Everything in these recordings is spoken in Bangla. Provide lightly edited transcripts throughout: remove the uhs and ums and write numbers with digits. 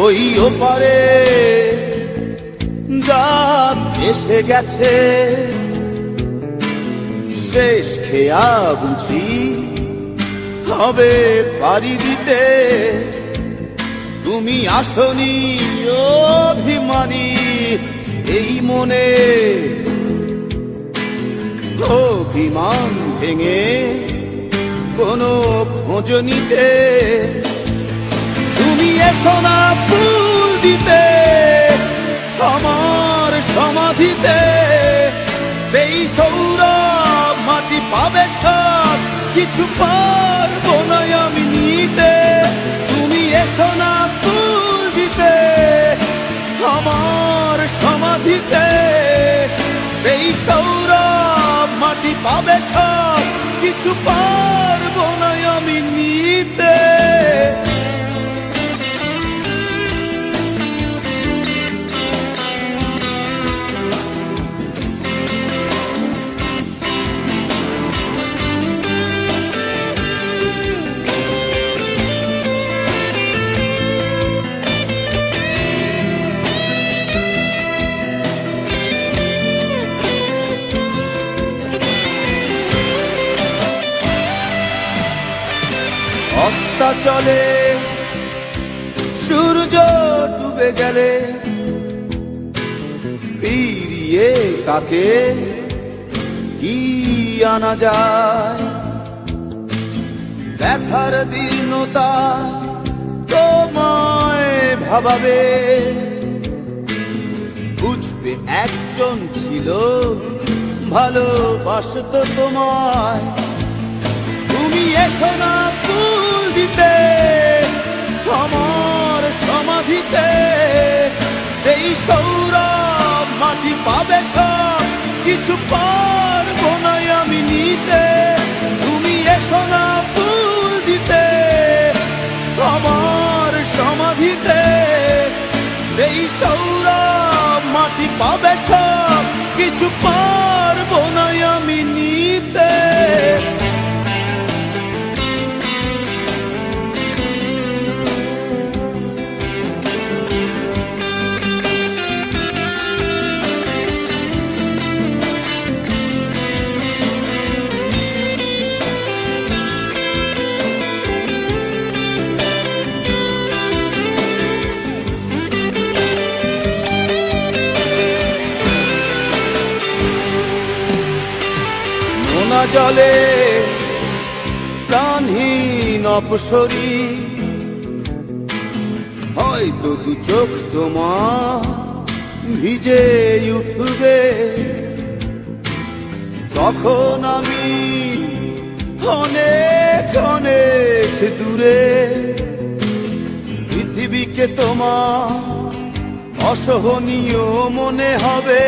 ওই ওপারে রাত এসে গেছে, শেষ খেয়া বুঝি হবে পাড়ি দিতে। তুমি আসনি অভিমানী এই মনে, অভিমান ভেঙে কোনো খোঁজ নিতে। তুমি এসো না ফুল দিতে আমার সমাধিতে, সেই সৌরভ মাটি পাবে সব কিছু পারবো না আমি নিতে। তুমি এসো না ফুল দিতে আমার সমাধিতে, সেই সৌরভ মাটি পাবে সব কিছু পারবো না আমি নিতে। অস্তা চলে সূর্য ডুবে গেলে, ফিরিয়ে তাকে কি আনা যায়? ব্যথার দীর্ণতা তোমায় ভাবাবে, বুঝবে একজন ছিল ভালোবাসতো তোমায়। তুমি এসো না ফুল দিতে আমার সমাধিতে, সেই সৌরভ মাটি পাবে সব কিছু পারবো না আমি নিতে। তুমি এসো না ফুল দিতে আমার সমাধিতে, সেই সৌরভ মাটি পাবে সব কিছু পারবো না আমি নিতে। জলে প্রাণহীন অপসরী, হয়তো দু চোখ তোমার ভিজে উঠবে। তখন আমি অনেক অনেক দূরে, পৃথিবীকে তোমার অসহনীয় মনে হবে।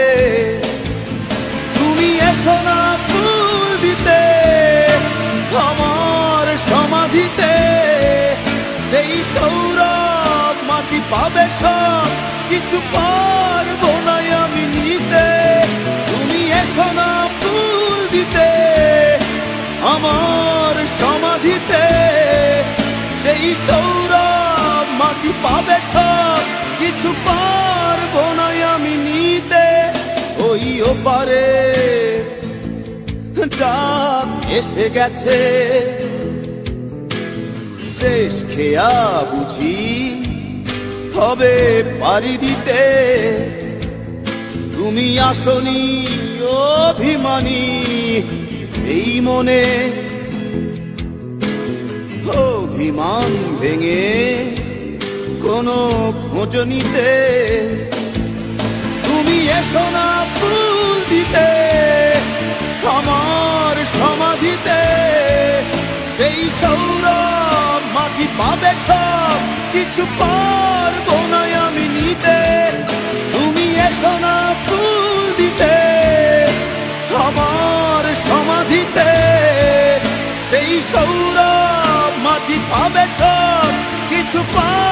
তুমি এসো না ফুল দিতে আমার সমাধিতে, সেই সৌরভ মাটি পাবে সব কিছু পারবো না আমি নিতে। তুমি এসো না ফুল দিতে আমার সমাধিতে, সেই সৌরভ মাটি পাবে সব কিছু পারবো না আমি নিতে। ওই ওপারে রাত এসে গেছে, শেষ খেয়া বুঝি হবে পাড়ি দিতে। তুমি আসনি অভিমানী এই মনে, অভিমান ভেঙে কোনো খোঁজ নিতে। তুমি এসো না ফুল দিতে আমার সমাধিতে, সেই সৌরভ মাটি পাবে সব কিছু পারবো না আমি নিতে। সৌরভ মাটি পাবে সব কিছু পাবে